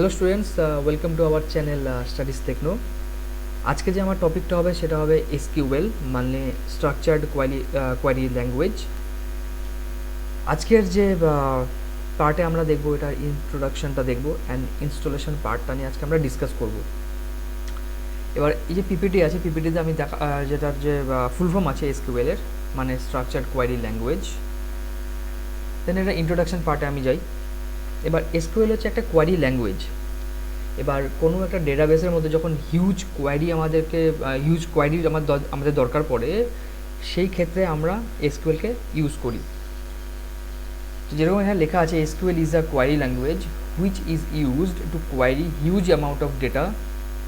Hello students, welcome to our channel Studies Techno. আজকে যে আমার টপিকটা হবে সেটা হবে এসকিউএল, মানে স্ট্রাকচার্ড কোয়ারি ল্যাঙ্গুয়েজ। আজকের যে পার্টে আমরা দেখব, এটার ইন্ট্রোডাকশনটা দেখব অ্যান্ড ইনস্টলেশন পার্টটা নিয়ে আজকে আমরা ডিসকাস করব। এবার এই যে পিপিটি আছে, পিপিটিতে আমি দেখা যেটার যে ফুল ফর্ম আছে এসকিউএলের, মানে স্ট্রাকচার্ড কোয়ারি ল্যাঙ্গুয়েজ। দেন এটা ইন্ট্রোডাকশন পার্টে আমি যাই। এবার এসকিউএল হচ্ছে একটা কোয়ারি ল্যাঙ্গুয়েজ। এবার কোনো একটা ডেটাবেসের মধ্যে যখন হিউজ কোয়ারির আমাদের দরকার পড়ে, সেই ক্ষেত্রে আমরা এসকিউএলকে ইউজ করি। তো যেরকম এখানে লেখা আছে, SQL is a query language which is used to query huge amount of data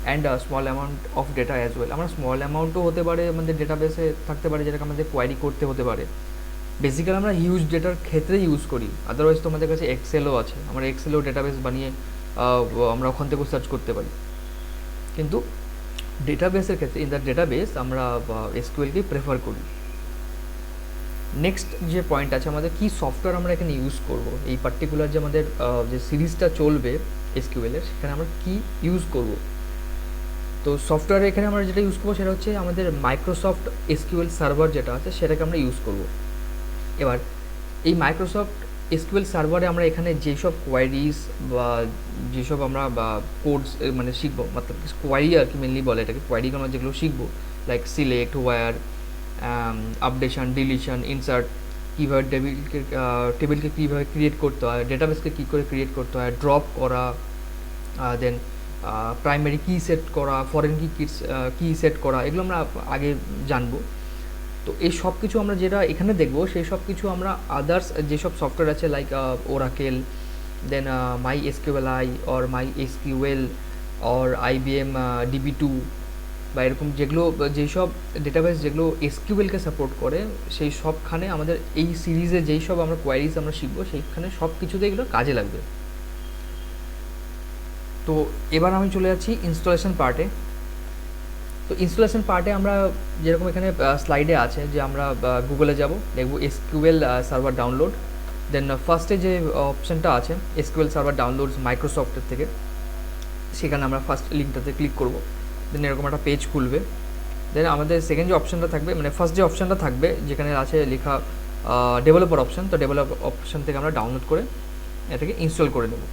and small amount of data as well. আমরা স্মল অ্যামাউন্টও হতে পারে, আমাদের ডেটাবেসে থাকতে পারে, যেটাকে আমাদের কোয়ারি করতে হতে পারে। বেসিক্যালি আমরা হিউজ ডেটার ক্ষেত্রে ইউজ করি। আদারওয়াইজ তো আমাদের কাছে এক্সেলও আছে, আমরা এক্সেলেও ডেটাবেস বানিয়ে আমরা ওখান থেকেও সার্চ করতে পারি। কিন্তু ডেটাবেসের ক্ষেত্রে ইন দ্য ডেটাবেস আমরা এসকিউএলকেই প্রেফার করি। নেক্সট যে পয়েন্ট আছে, আমাদের কী সফটওয়্যার আমরা এখানে ইউজ করব, এই পার্টিকুলার যে আমাদের যে সিরিজটা চলবে এসকিউএলের, সেখানে আমরা কী ইউজ করব। তো সফটওয়্যার এখানে আমরা যেটা ইউজ করবো সেটা হচ্ছে আমাদের মাইক্রোসফট এসকিউএল সার্ভার যেটা আছে, সেটাকে আমরা ইউজ করব। এবার এই মাইক্রোসফট এসকিউএল সার্ভারে আমরা এখানে যেসব কোয়ারিজ বা যেসব আমরা বা কোডস মানে শিখবো, মতলব কোয়ারি আর কি মেনলি বলে এটাকে, কোয়ারি আমরা যেগুলো শিখবো, like select, where, updation, deletion, insert, কীভাবে টেবিলকে কীভাবে ক্রিয়েট করতে হয়, ডেটাবেসকে কী করে ক্রিয়েট করতে হয়, ড্রপ করা, দেন প্রাইমারি কি সেট করা, ফরেন কি সেট করা, এগুলো আমরা আগে জানবো। তো এই সব কিছু আমরা যেটা এখানে দেখবো, সেই সব কিছু আমরা আদার্স যেসব সফটওয়্যার আছে, like Oracle, then MySQLi or MySQL or IBM DB2, বা এরকম যেসব ডেটাবেস যেগুলো এসকিউএলকে সাপোর্ট করে, সেই সবখানে আমাদের এই সিরিজে যেই সব আমরা কোয়ারিজ আমরা শিখবো, সেইখানে সব কিছুতে এগুলো কাজে লাগবে। তো এবার আমি চলে যাচ্ছি ইনস্টলেশন পার্টে। তো ইনস্টলেশন পার্টে আমরা যেরকম এখানে স্লাইডে আছে, যে আমরা গুগলে যাব, দেখব এসকিউএল সার্ভার ডাউনলোড। দেন ফার্স্টে যে অপশানটা আছে এসকিউএল সার্ভার ডাউনলোডস মাইক্রোসফটের থেকে, সেখানে আমরা ফার্স্ট লিঙ্কটাতে ক্লিক করব। দেন এরকম একটা পেজ খুলবে। দেন আমাদের সেকেন্ড যে অপশানটা থাকবে, মানে ফার্স্ট যে অপশানটা থাকবে যেখানে আছে লেখা ডেভেলপার অপশান, তো ডেভেলপার অপশান থেকে আমরা ডাউনলোড করে এটাকে ইনস্টল করে দেবো।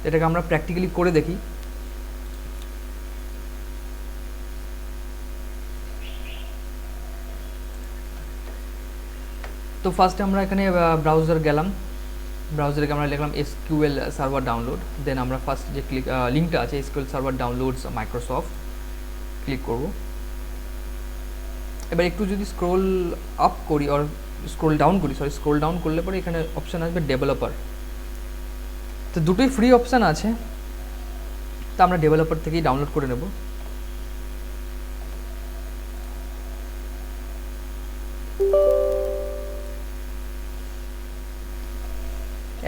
এটাকে আমরা প্র্যাকটিক্যালি করে দেখি। তো ফার্স্টে আমরা এখানে ব্রাউজার গেলাম, ব্রাউজারে আমরা লিখলাম এসকিউএল সার্ভার ডাউনলোড। দেন আমরা ফার্স্ট যে লিঙ্কটা আছে SQL server downloads Microsoft, click করব। এবার একটু যদি স্ক্রোল আপ করি আর স্ক্রোল ডাউন করলে পরে এখানে অপশান আসবে ডেভেলপার। তো দুটোই ফ্রি অপশান আছে, তো আমরা ডেভেলপার থেকেই ডাউনলোড করে নেব।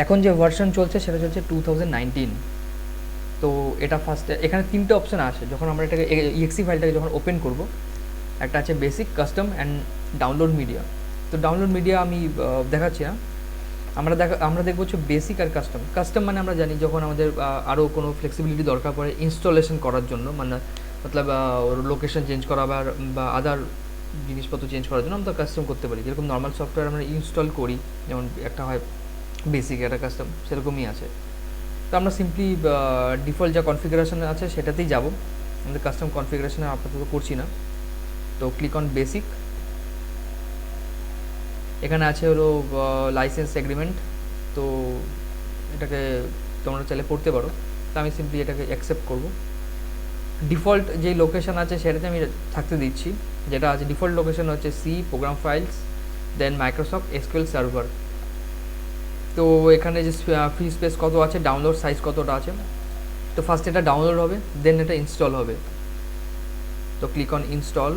এখন যে ভার্সন চলছে সেটা চলছে 2019। তো এটা ফার্স্টে এখানে তিনটে অপশান আছে। যখন আমরা এটাকে EXE ফাইলটাকে যখন ওপেন করব, একটা আছে basic, custom and download media. তো ডাউনলোড মিডিয়া আমি দেখাচ্ছি না, আমরা দেখবো হচ্ছে বেসিক আর কাস্টম মানে আমরা জানি যখন আমাদের আরও কোনো ফ্লেক্সিবিলিটি দরকার পড়ে ইনস্টলেশন করার জন্য, মানে মতলব লোকেশন চেঞ্জ করা বা আদার জিনিসপত্র চেঞ্জ করার জন্য আমরা কাস্টম করতে পারি। যেরকম নর্মাল সফটওয়্যার আমরা ইনস্টল করি, যেমন একটা হয় বেসিক, একটা কাস্টম, সেরকমই আছে। তো আমরা সিম্পলি ডিফল্ট যা কনফিগারেশন আছে সেটাতেই যাব, আমাদের কাস্টম কনফিগারেশনে আপাতত করছি না। তো ক্লিক অন বেসিক। এখানে আছে হলো লাইসেন্স এগ্রিমেন্ট, তো এটাকে তোমরা চাইলে পড়তে পারো। তো আমি সিম্পলি এটাকে অ্যাকসেপ্ট করব। ডিফল্ট যেই লোকেশন আছে সেটাতে আমি থাকতে দিচ্ছি, যেটা আছে ডিফল্ট লোকেশন হচ্ছে সি প্রোগ্রাম ফাইলস, দেন মাইক্রোসফট এসকিউএল সার্ভার। তো এখানে যে ফ্রি স্পেস কত আছে, ডাউনলোড সাইজ কতটা আছে, তো ফার্স্ট এটা ডাউনলোড হবে, দেন এটা ইনস্টল হবে। তো ক্লিক অন ইনস্টল।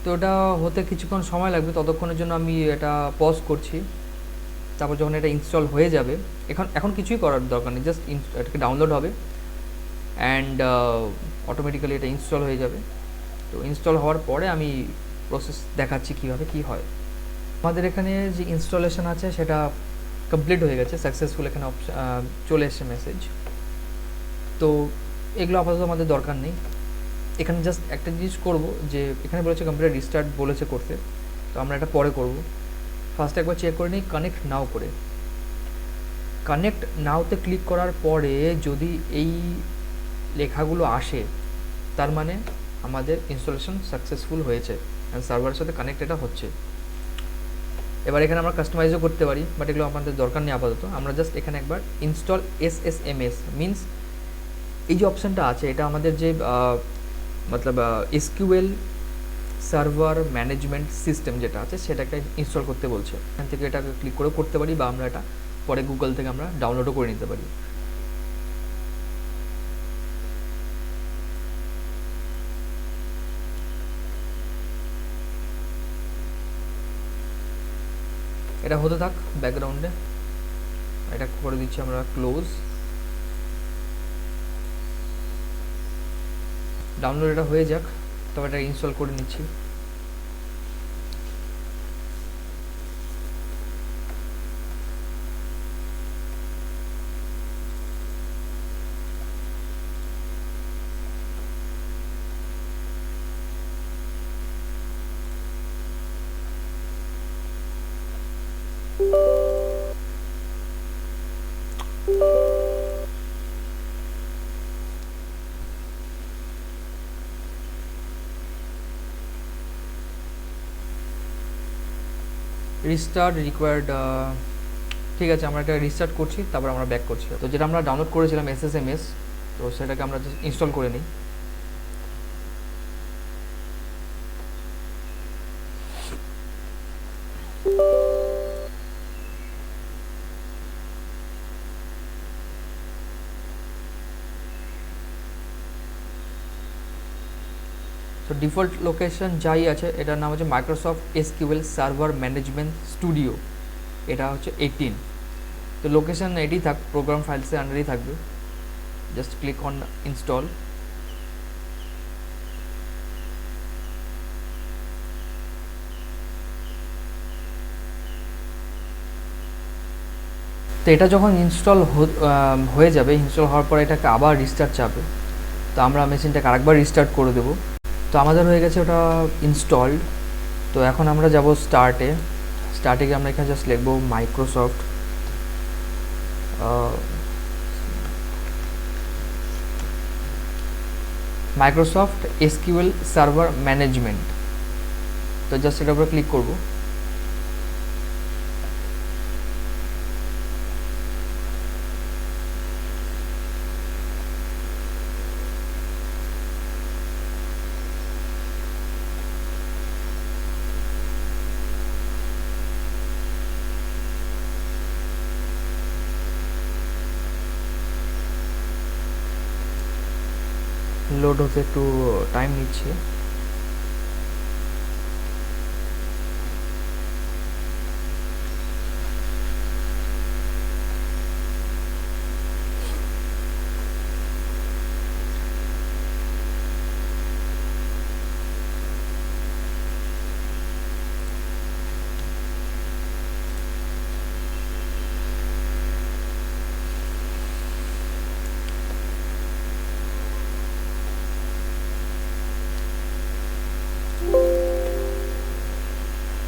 তো ওটা হতে কিছুক্ষণ সময় লাগবে, ততক্ষণের জন্য আমি এটা পজ করছি। তারপর যখন এটা ইনস্টল হয়ে যাবে, এখন কিছুই করার দরকার নেই, জাস্ট এটাকে ডাউনলোড হবে অ্যান্ড অটোমেটিক্যালি এটা ইনস্টল হয়ে যাবে। তো ইনস্টল হওয়ার পরে আমি প্রসেস দেখাচ্ছি কীভাবে কী হয়। আমাদের এখানে যে ইনস্টলেশন আছে সেটা কমপ্লিট হয়ে গেছে, সাকসেসফুল এখানে চলে এসছে মেসেজ। তো এগুলো আপাতত আমাদের দরকার নেই। এখানে জাস্ট একটা জিনিস করব, যে এখানে বলেছে কম্পিউটার রিস্টার্ট বলেছে করতে, তো আমরা এটা পরে করব। ফার্স্ট একবার চেক করে নিই কানেক্ট নাও করে। কানেক্ট নাওতে ক্লিক করার পরে যদি এই লেখাগুলো আসে, তার মানে আমাদের ইনস্টলেশন সাকসেসফুল হয়েছে অ্যান্ড সার্ভারের সাথে কানেক্ট এটা হচ্ছে। এবার এখানে আমরা কাস্টমাইজও করতে পারি, বাট এগুলো আমাদের দরকার নেই আপাতত। আমরা জাস্ট এখানে একবার ইনস্টল SSMS মিনস এই যে অপশানটা আছে, এটা আমাদের যে মতলব SQL সার্ভার ম্যানেজমেন্ট সিস্টেম যেটা আছে সেটাকে ইনস্টল করতে বলছে। এখান থেকে এটাকে ক্লিক করে করতে পারি, বা আমরা এটা পরে গুগল থেকে আমরা ডাউনলোডও করে নিতে পারি। এটা হতে থাক ব্যাকগ্রাউন্ডে, এটা করে দিচ্ছি আমরা ক্লোজ। ডাউনলোড এটা হয়ে যাক, তবে এটা ইনস্টল করে নিচ্ছি। রিস্টার্ট রিকোয়ার্ড, ঠিক আছে, আমরা এটা রিস্টার্ট করছি, তারপর আমরা ব্যাক করছি। তো যেটা আমরা ডাউনলোড করেছিলাম SSMS, তো সেটাকে আমরা জাস্ট ইনস্টল করে নিই। তো ডিফল্ট লোকেশন যাই আছে, এটার নাম হচ্ছে Microsoft SQL server management studio, এটা হচ্ছে 18। তো লোকেশন এটি থাক, প্রোগ্রাম ফাইলসের আন্ডারেই থাকবে। Just click on install. তো এটা যখন ইনস্টল হয়ে যাবে, ইনস্টল হওয়ার পর এটাকে আবার রিস্টার্ট চাপবে, তো আমরা মেশিনটাকে আরেকবার রিস্টার্ট করে দেবো। তো আমাদের হয়ে গেছে ওটা ইনস্টলড। তো এখন আমরা যাব স্টার্টে গিয়ে আমরা এখানে জাস্ট লিখবো মাইক্রোসফট SQL সার্ভার ম্যানেজমেন্ট। তো জাস্ট এটার উপরে ক্লিক করব। লোড হতে একটু টাইম নিচ্ছে।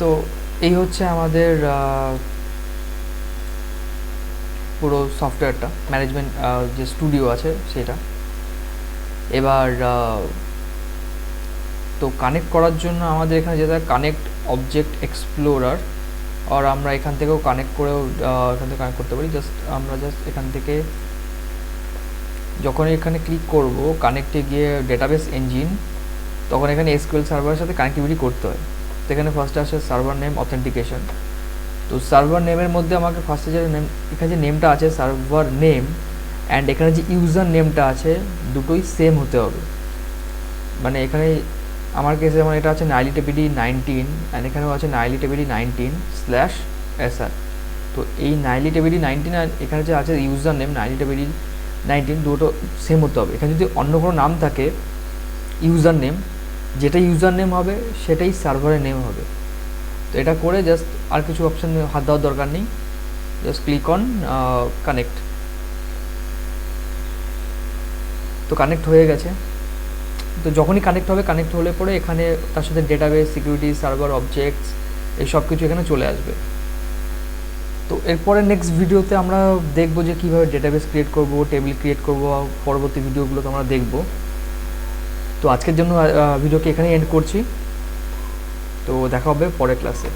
তো এই হচ্ছে আমাদের পুরো সফটওয়্যারটা, ম্যানেজমেন্ট যে স্টুডিও আছে সেটা। এবার তো কানেক্ট করার জন্য আমাদের এখানে যেটা কানেক্ট অবজেক্ট এক্সপ্লোরার, আর আমরা এখান থেকেও কানেক্ট করেও এখান থেকে কানেক্ট করতে পারি। আমরা এখান থেকে যখন এখানে ক্লিক করব কানেক্টে গিয়ে ডেটাবেস ইঞ্জিন, তখন এখানে SQL সার্ভারের সাথে কানেক্টিভিটি করতে হয়। তো এখানে ফার্স্টে আসে সার্ভার নেম অথেন্টিকেশন। তো সার্ভার নেমের মধ্যে আমাকে ফার্স্টে যে নেম, এখানে যে নেমটা আছে সার্ভার নেম, অ্যান্ড এখানে যে ইউজার নেমটা আছে দুটোই সেম হতে হবে। মানে এখানে আমার কেসে যেমন এটা আছে nailitpd19, অ্যান্ড এখানেও আছে nailitpd19/sr। তো এই nailitability19 আর এখানে যে আছে ইউজার নেম nailitability19 দুটো সেম হতে হবে। এখানে যদি অন্য কোনো নাম থাকে ইউজার নেম, যেটা ইউজার নেম হবে সেটাই সার্ভারের নেম হবে। তো এটা করে জাস্ট আর কিছু অপশান হাত দেওয়ার দরকার নেই, জাস্ট ক্লিক অন কানেক্ট। তো কানেক্ট হয়ে গেছে। তো যখনই কানেক্ট হবে, কানেক্ট হলে পরে এখানে তার সাথে ডেটাবেস, সিকিউরিটি, সার্ভার, অবজেক্টস এই সব কিছু এখানে চলে আসবে। তো এরপরে নেক্সট ভিডিওতে আমরা দেখব যে কীভাবে ডেটাবেস ক্রিয়েট করব, টেবিল ক্রিয়েট করব, পরবর্তী ভিডিওগুলোতে আমরা দেখব। তো আজকের জন্য ভিডিওকে এখানেই এন্ড করছি। তো দেখা হবে পরের ক্লাসে।